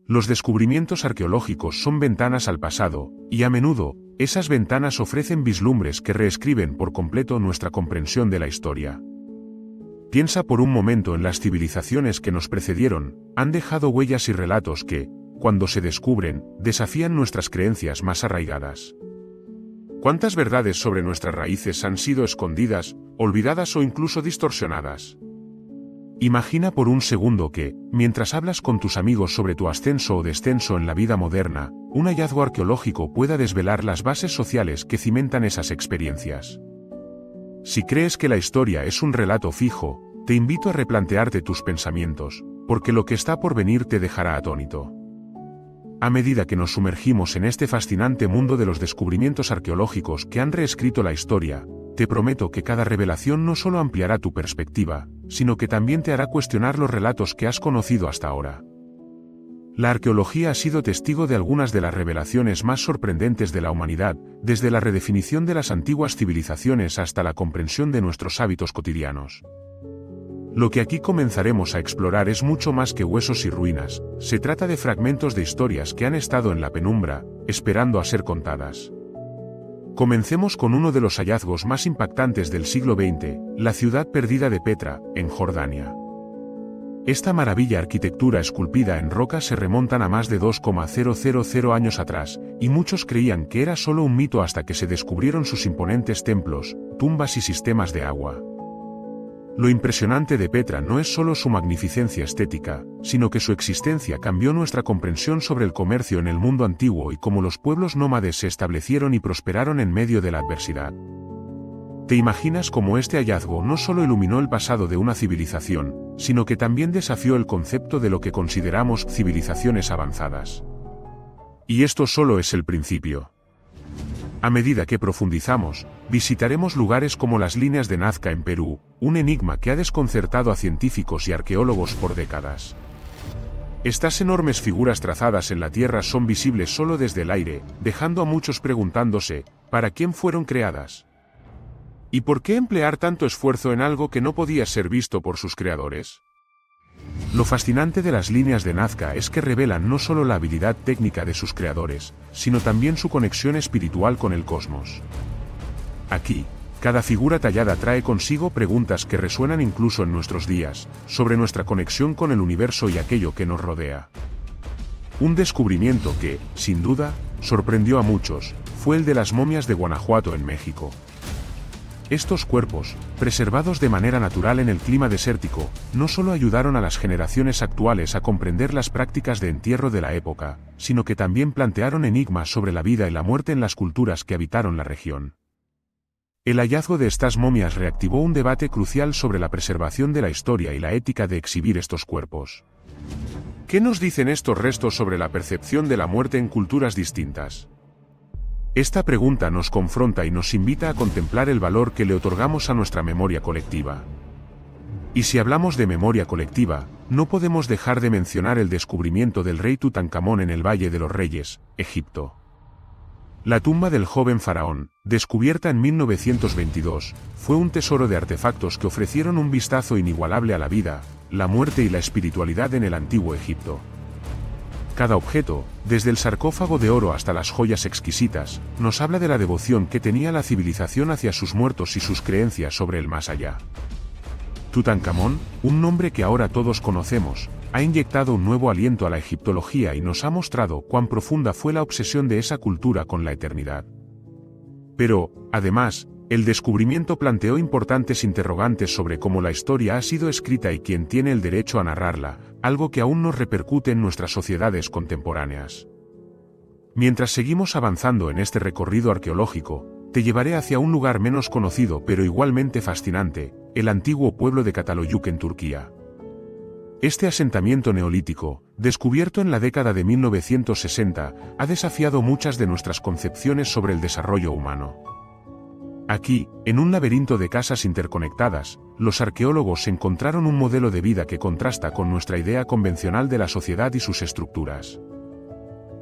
Los descubrimientos arqueológicos son ventanas al pasado, y a menudo, esas ventanas ofrecen vislumbres que reescriben por completo nuestra comprensión de la historia. Piensa por un momento en las civilizaciones que nos precedieron, han dejado huellas y relatos que, cuando se descubren, desafían nuestras creencias más arraigadas. ¿Cuántas verdades sobre nuestras raíces han sido escondidas, olvidadas o incluso distorsionadas? Imagina por un segundo que, mientras hablas con tus amigos sobre tu ascenso o descenso en la vida moderna, un hallazgo arqueológico pueda desvelar las bases sociales que cimentan esas experiencias. Si crees que la historia es un relato fijo, te invito a replantearte tus pensamientos, porque lo que está por venir te dejará atónito. A medida que nos sumergimos en este fascinante mundo de los descubrimientos arqueológicos que han reescrito la historia, te prometo que cada revelación no solo ampliará tu perspectiva, sino que también te hará cuestionar los relatos que has conocido hasta ahora. La arqueología ha sido testigo de algunas de las revelaciones más sorprendentes de la humanidad, desde la redefinición de las antiguas civilizaciones hasta la comprensión de nuestros hábitos cotidianos. Lo que aquí comenzaremos a explorar es mucho más que huesos y ruinas, se trata de fragmentos de historias que han estado en la penumbra, esperando a ser contadas. Comencemos con uno de los hallazgos más impactantes del siglo XX, la ciudad perdida de Petra, en Jordania. Esta maravilla arquitectura esculpida en roca se remontan a más de 2,000 años atrás, y muchos creían que era solo un mito hasta que se descubrieron sus imponentes templos, tumbas y sistemas de agua. Lo impresionante de Petra no es solo su magnificencia estética, sino que su existencia cambió nuestra comprensión sobre el comercio en el mundo antiguo y cómo los pueblos nómades se establecieron y prosperaron en medio de la adversidad. ¿Te imaginas cómo este hallazgo no solo iluminó el pasado de una civilización, sino que también desafió el concepto de lo que consideramos civilizaciones avanzadas? Y esto solo es el principio. A medida que profundizamos, visitaremos lugares como las líneas de Nazca en Perú, un enigma que ha desconcertado a científicos y arqueólogos por décadas. Estas enormes figuras trazadas en la tierra son visibles solo desde el aire, dejando a muchos preguntándose, ¿para quién fueron creadas? ¿Y por qué emplear tanto esfuerzo en algo que no podía ser visto por sus creadores? Lo fascinante de las líneas de Nazca es que revelan no solo la habilidad técnica de sus creadores, sino también su conexión espiritual con el cosmos. Aquí, cada figura tallada trae consigo preguntas que resuenan incluso en nuestros días, sobre nuestra conexión con el universo y aquello que nos rodea. Un descubrimiento que, sin duda, sorprendió a muchos, fue el de las momias de Guanajuato en México. Estos cuerpos, preservados de manera natural en el clima desértico, no solo ayudaron a las generaciones actuales a comprender las prácticas de entierro de la época, sino que también plantearon enigmas sobre la vida y la muerte en las culturas que habitaron la región. El hallazgo de estas momias reactivó un debate crucial sobre la preservación de la historia y la ética de exhibir estos cuerpos. ¿Qué nos dicen estos restos sobre la percepción de la muerte en culturas distintas? Esta pregunta nos confronta y nos invita a contemplar el valor que le otorgamos a nuestra memoria colectiva. Y si hablamos de memoria colectiva, no podemos dejar de mencionar el descubrimiento del rey Tutankamón en el Valle de los Reyes, Egipto. La tumba del joven faraón, descubierta en 1922, fue un tesoro de artefactos que ofrecieron un vistazo inigualable a la vida, la muerte y la espiritualidad en el antiguo Egipto. Cada objeto, desde el sarcófago de oro hasta las joyas exquisitas, nos habla de la devoción que tenía la civilización hacia sus muertos y sus creencias sobre el más allá. Tutankamón, un nombre que ahora todos conocemos, ha inyectado un nuevo aliento a la egiptología y nos ha mostrado cuán profunda fue la obsesión de esa cultura con la eternidad. Pero, además, el descubrimiento planteó importantes interrogantes sobre cómo la historia ha sido escrita y quién tiene el derecho a narrarla, algo que aún nos repercute en nuestras sociedades contemporáneas. Mientras seguimos avanzando en este recorrido arqueológico, te llevaré hacia un lugar menos conocido pero igualmente fascinante, el antiguo pueblo de Çatalhöyük en Turquía. Este asentamiento neolítico, descubierto en la década de 1960, ha desafiado muchas de nuestras concepciones sobre el desarrollo humano. Aquí, en un laberinto de casas interconectadas, los arqueólogos encontraron un modelo de vida que contrasta con nuestra idea convencional de la sociedad y sus estructuras.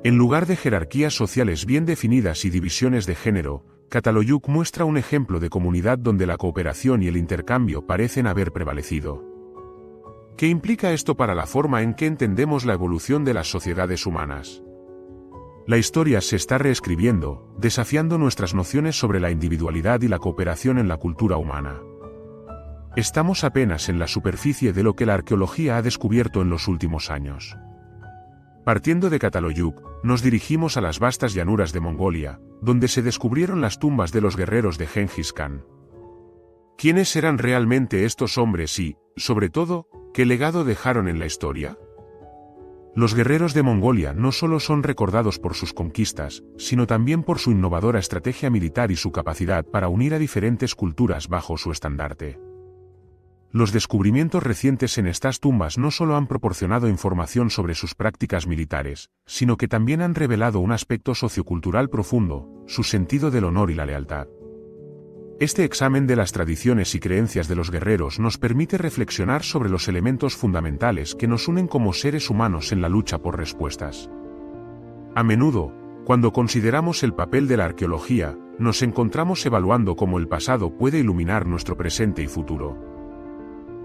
En lugar de jerarquías sociales bien definidas y divisiones de género, Çatalhöyük muestra un ejemplo de comunidad donde la cooperación y el intercambio parecen haber prevalecido. ¿Qué implica esto para la forma en que entendemos la evolución de las sociedades humanas? La historia se está reescribiendo, desafiando nuestras nociones sobre la individualidad y la cooperación en la cultura humana. Estamos apenas en la superficie de lo que la arqueología ha descubierto en los últimos años. Partiendo de Catalhoyuk, nos dirigimos a las vastas llanuras de Mongolia, donde se descubrieron las tumbas de los guerreros de Gengis Khan. ¿Quiénes eran realmente estos hombres y, sobre todo, qué legado dejaron en la historia? Los guerreros de Mongolia no solo son recordados por sus conquistas, sino también por su innovadora estrategia militar y su capacidad para unir a diferentes culturas bajo su estandarte. Los descubrimientos recientes en estas tumbas no solo han proporcionado información sobre sus prácticas militares, sino que también han revelado un aspecto sociocultural profundo, su sentido del honor y la lealtad. Este examen de las tradiciones y creencias de los guerreros nos permite reflexionar sobre los elementos fundamentales que nos unen como seres humanos en la lucha por respuestas. A menudo, cuando consideramos el papel de la arqueología, nos encontramos evaluando cómo el pasado puede iluminar nuestro presente y futuro.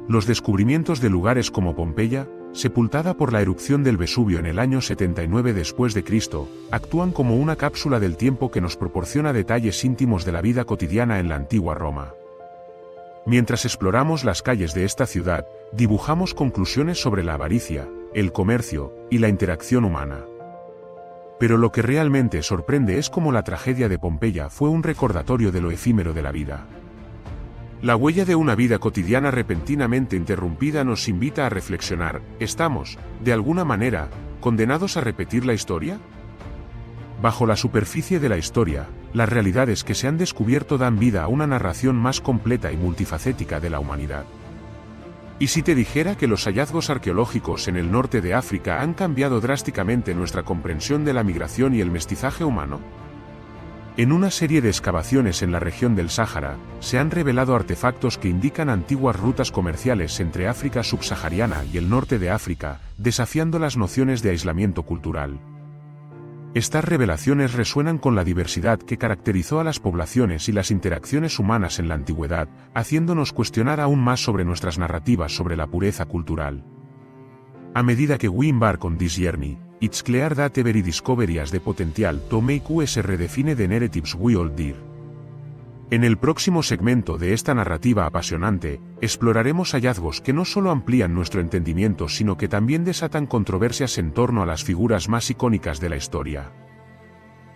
Los descubrimientos de lugares como Pompeya, sepultada por la erupción del Vesubio en el año 79 después de Cristo, actúan como una cápsula del tiempo que nos proporciona detalles íntimos de la vida cotidiana en la antigua Roma. Mientras exploramos las calles de esta ciudad, dibujamos conclusiones sobre la avaricia, el comercio y la interacción humana. Pero lo que realmente sorprende es cómo la tragedia de Pompeya fue un recordatorio de lo efímero de la vida. La huella de una vida cotidiana repentinamente interrumpida nos invita a reflexionar: ¿estamos, de alguna manera, condenados a repetir la historia? Bajo la superficie de la historia, las realidades que se han descubierto dan vida a una narración más completa y multifacética de la humanidad. ¿Y si te dijera que los hallazgos arqueológicos en el norte de África han cambiado drásticamente nuestra comprensión de la migración y el mestizaje humano? En una serie de excavaciones en la región del Sáhara, se han revelado artefactos que indican antiguas rutas comerciales entre África subsahariana y el norte de África, desafiando las nociones de aislamiento cultural. Estas revelaciones resuenan con la diversidad que caracterizó a las poblaciones y las interacciones humanas en la antigüedad, haciéndonos cuestionar aún más sobre nuestras narrativas sobre la pureza cultural. A medida que we embark on this journey, it's clear that every discovery has the potential to make us redefine the narratives we hold dear. En el próximo segmento de esta narrativa apasionante, exploraremos hallazgos que no solo amplían nuestro entendimiento sino que también desatan controversias en torno a las figuras más icónicas de la historia.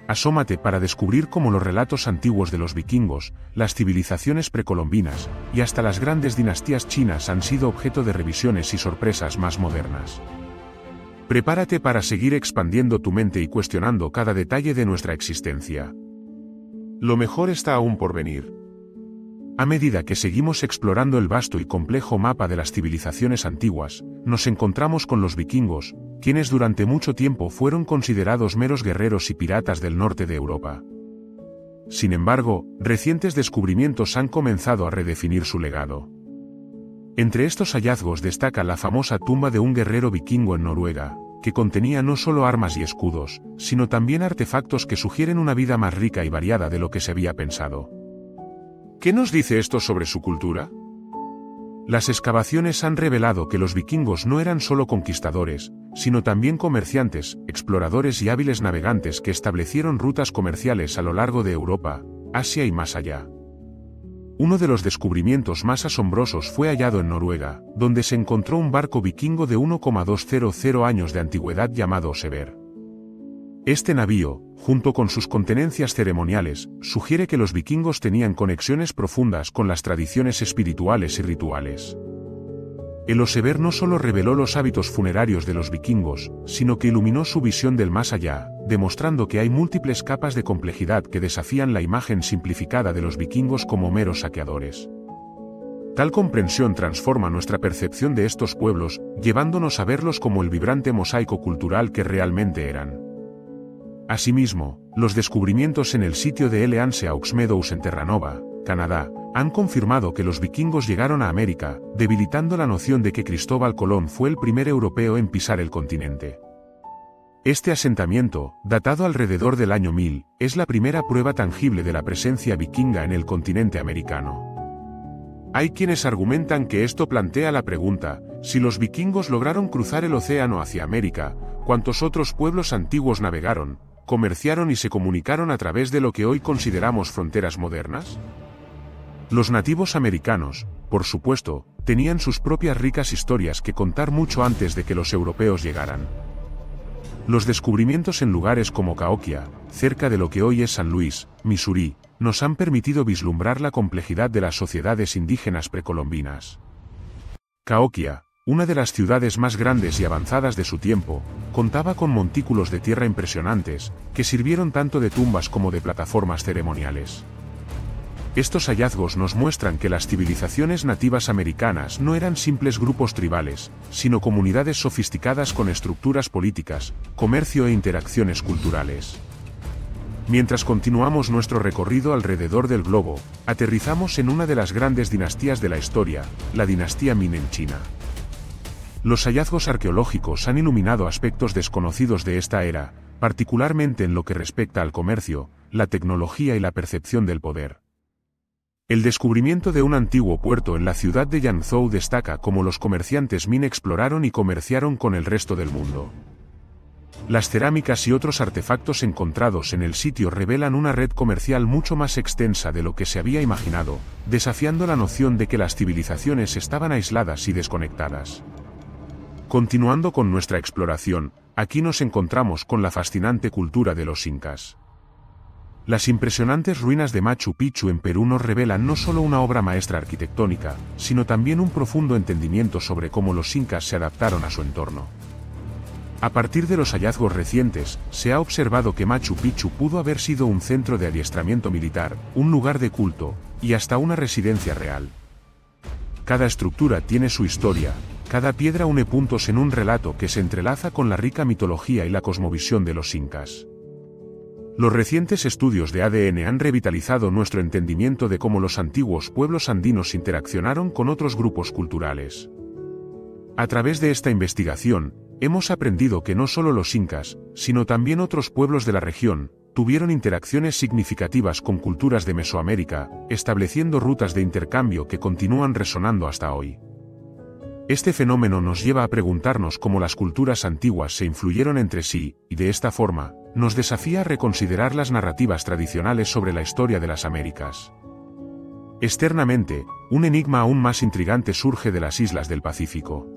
Asómate para descubrir cómo los relatos antiguos de los vikingos, las civilizaciones precolombinas, y hasta las grandes dinastías chinas han sido objeto de revisiones y sorpresas más modernas. Prepárate para seguir expandiendo tu mente y cuestionando cada detalle de nuestra existencia. Lo mejor está aún por venir. A medida que seguimos explorando el vasto y complejo mapa de las civilizaciones antiguas, nos encontramos con los vikingos, quienes durante mucho tiempo fueron considerados meros guerreros y piratas del norte de Europa. Sin embargo, recientes descubrimientos han comenzado a redefinir su legado. Entre estos hallazgos destaca la famosa tumba de un guerrero vikingo en Noruega, que contenía no solo armas y escudos, sino también artefactos que sugieren una vida más rica y variada de lo que se había pensado. ¿Qué nos dice esto sobre su cultura? Las excavaciones han revelado que los vikingos no eran solo conquistadores, sino también comerciantes, exploradores y hábiles navegantes que establecieron rutas comerciales a lo largo de Europa, Asia y más allá. Uno de los descubrimientos más asombrosos fue hallado en Noruega, donde se encontró un barco vikingo de 1,200 años de antigüedad llamado Osever. Este navío, junto con sus contenencias ceremoniales, sugiere que los vikingos tenían conexiones profundas con las tradiciones espirituales y rituales. El Osever no solo reveló los hábitos funerarios de los vikingos, sino que iluminó su visión del más allá, demostrando que hay múltiples capas de complejidad que desafían la imagen simplificada de los vikingos como meros saqueadores. Tal comprensión transforma nuestra percepción de estos pueblos, llevándonos a verlos como el vibrante mosaico cultural que realmente eran. Asimismo, los descubrimientos en el sitio de L.A.N.S.E. Aux Meadows en Terranova, Canadá, han confirmado que los vikingos llegaron a América, debilitando la noción de que Cristóbal Colón fue el primer europeo en pisar el continente. Este asentamiento, datado alrededor del año 1000, es la primera prueba tangible de la presencia vikinga en el continente americano. Hay quienes argumentan que esto plantea la pregunta: si los vikingos lograron cruzar el océano hacia América, ¿cuántos otros pueblos antiguos navegaron, comerciaron y se comunicaron a través de lo que hoy consideramos fronteras modernas? Los nativos americanos, por supuesto, tenían sus propias ricas historias que contar mucho antes de que los europeos llegaran. Los descubrimientos en lugares como Cahokia, cerca de lo que hoy es San Luis, Missouri, nos han permitido vislumbrar la complejidad de las sociedades indígenas precolombinas. Cahokia, una de las ciudades más grandes y avanzadas de su tiempo, contaba con montículos de tierra impresionantes, que sirvieron tanto de tumbas como de plataformas ceremoniales. Estos hallazgos nos muestran que las civilizaciones nativas americanas no eran simples grupos tribales, sino comunidades sofisticadas con estructuras políticas, comercio e interacciones culturales. Mientras continuamos nuestro recorrido alrededor del globo, aterrizamos en una de las grandes dinastías de la historia, la dinastía Ming en China. Los hallazgos arqueológicos han iluminado aspectos desconocidos de esta era, particularmente en lo que respecta al comercio, la tecnología y la percepción del poder. El descubrimiento de un antiguo puerto en la ciudad de Yangzhou destaca cómo los comerciantes Ming exploraron y comerciaron con el resto del mundo. Las cerámicas y otros artefactos encontrados en el sitio revelan una red comercial mucho más extensa de lo que se había imaginado, desafiando la noción de que las civilizaciones estaban aisladas y desconectadas. Continuando con nuestra exploración, aquí nos encontramos con la fascinante cultura de los incas. Las impresionantes ruinas de Machu Picchu en Perú nos revelan no solo una obra maestra arquitectónica, sino también un profundo entendimiento sobre cómo los incas se adaptaron a su entorno. A partir de los hallazgos recientes, se ha observado que Machu Picchu pudo haber sido un centro de adiestramiento militar, un lugar de culto, y hasta una residencia real. Cada estructura tiene su historia, cada piedra une puntos en un relato que se entrelaza con la rica mitología y la cosmovisión de los incas. Los recientes estudios de ADN han revitalizado nuestro entendimiento de cómo los antiguos pueblos andinos interaccionaron con otros grupos culturales. A través de esta investigación, hemos aprendido que no solo los incas, sino también otros pueblos de la región, tuvieron interacciones significativas con culturas de Mesoamérica, estableciendo rutas de intercambio que continúan resonando hasta hoy. Este fenómeno nos lleva a preguntarnos cómo las culturas antiguas se influyeron entre sí, y de esta forma, nos desafía a reconsiderar las narrativas tradicionales sobre la historia de las Américas. Externamente, un enigma aún más intrigante surge de las islas del Pacífico.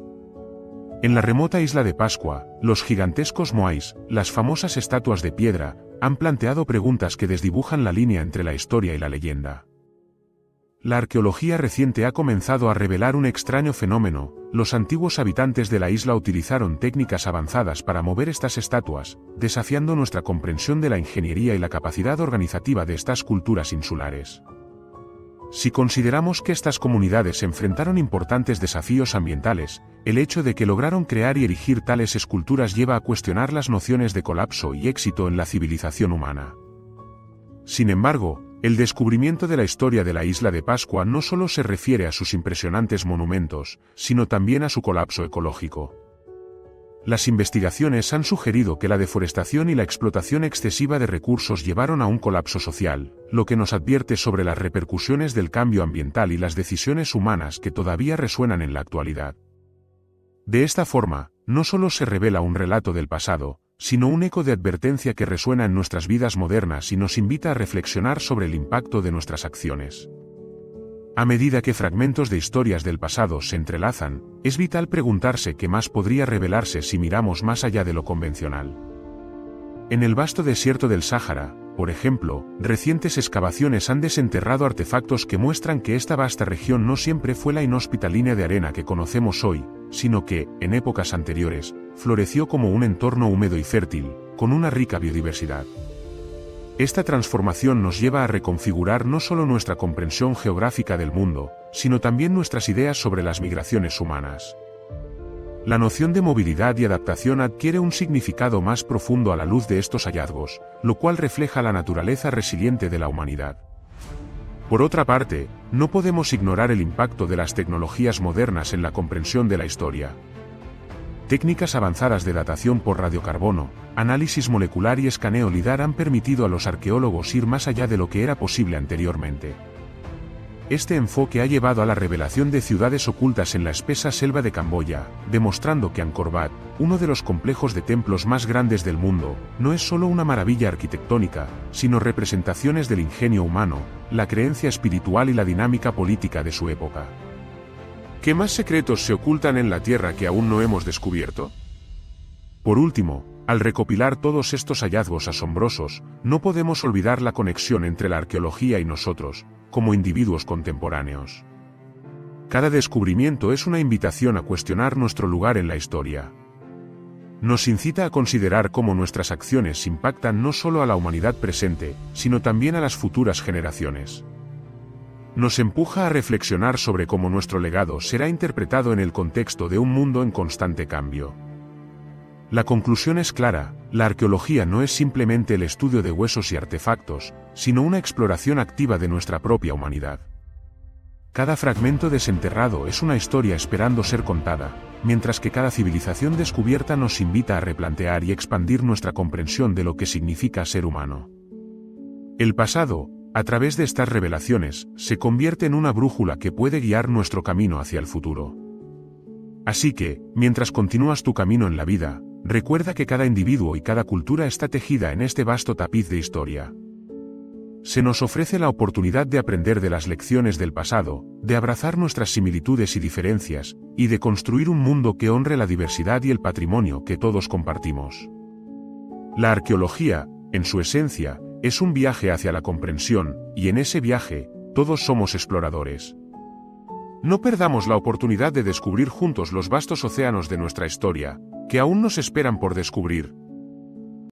En la remota isla de Pascua, los gigantescos moais, las famosas estatuas de piedra, han planteado preguntas que desdibujan la línea entre la historia y la leyenda. La arqueología reciente ha comenzado a revelar un extraño fenómeno: los antiguos habitantes de la isla utilizaron técnicas avanzadas para mover estas estatuas, desafiando nuestra comprensión de la ingeniería y la capacidad organizativa de estas culturas insulares. Si consideramos que estas comunidades enfrentaron importantes desafíos ambientales, el hecho de que lograron crear y erigir tales esculturas lleva a cuestionar las nociones de colapso y éxito en la civilización humana. Sin embargo, el descubrimiento de la historia de la isla de Pascua no solo se refiere a sus impresionantes monumentos, sino también a su colapso ecológico. Las investigaciones han sugerido que la deforestación y la explotación excesiva de recursos llevaron a un colapso social, lo que nos advierte sobre las repercusiones del cambio ambiental y las decisiones humanas que todavía resuenan en la actualidad. De esta forma, no solo se revela un relato del pasado, sino un eco de advertencia que resuena en nuestras vidas modernas y nos invita a reflexionar sobre el impacto de nuestras acciones. A medida que fragmentos de historias del pasado se entrelazan, es vital preguntarse qué más podría revelarse si miramos más allá de lo convencional. En el vasto desierto del Sáhara, por ejemplo, recientes excavaciones han desenterrado artefactos que muestran que esta vasta región no siempre fue la inhóspita línea de arena que conocemos hoy, sino que, en épocas anteriores, floreció como un entorno húmedo y fértil, con una rica biodiversidad. Esta transformación nos lleva a reconfigurar no solo nuestra comprensión geográfica del mundo, sino también nuestras ideas sobre las migraciones humanas. La noción de movilidad y adaptación adquiere un significado más profundo a la luz de estos hallazgos, lo cual refleja la naturaleza resiliente de la humanidad. Por otra parte, no podemos ignorar el impacto de las tecnologías modernas en la comprensión de la historia. Técnicas avanzadas de datación por radiocarbono, análisis molecular y escaneo LIDAR han permitido a los arqueólogos ir más allá de lo que era posible anteriormente. este enfoque ha llevado a la revelación de ciudades ocultas en la espesa selva de Camboya, demostrando que Angkor Wat, uno de los complejos de templos más grandes del mundo, no es solo una maravilla arquitectónica, sino representaciones del ingenio humano, la creencia espiritual y la dinámica política de su época. ¿Qué más secretos se ocultan en la Tierra que aún no hemos descubierto? Por último, al recopilar todos estos hallazgos asombrosos, no podemos olvidar la conexión entre la arqueología y nosotros, como individuos contemporáneos. Cada descubrimiento es una invitación a cuestionar nuestro lugar en la historia. Nos incita a considerar cómo nuestras acciones impactan no solo a la humanidad presente, sino también a las futuras generaciones. Nos empuja a reflexionar sobre cómo nuestro legado será interpretado en el contexto de un mundo en constante cambio. La conclusión es clara: la arqueología no es simplemente el estudio de huesos y artefactos, sino una exploración activa de nuestra propia humanidad. Cada fragmento desenterrado es una historia esperando ser contada, mientras que cada civilización descubierta nos invita a replantear y expandir nuestra comprensión de lo que significa ser humano. El pasado, a través de estas revelaciones, se convierte en una brújula que puede guiar nuestro camino hacia el futuro. Así que, mientras continúas tu camino en la vida, recuerda que cada individuo y cada cultura está tejida en este vasto tapiz de historia. Se nos ofrece la oportunidad de aprender de las lecciones del pasado, de abrazar nuestras similitudes y diferencias, y de construir un mundo que honre la diversidad y el patrimonio que todos compartimos. La arqueología, en su esencia, es un viaje hacia la comprensión, y en ese viaje, todos somos exploradores. No perdamos la oportunidad de descubrir juntos los vastos océanos de nuestra historia, que aún nos esperan por descubrir,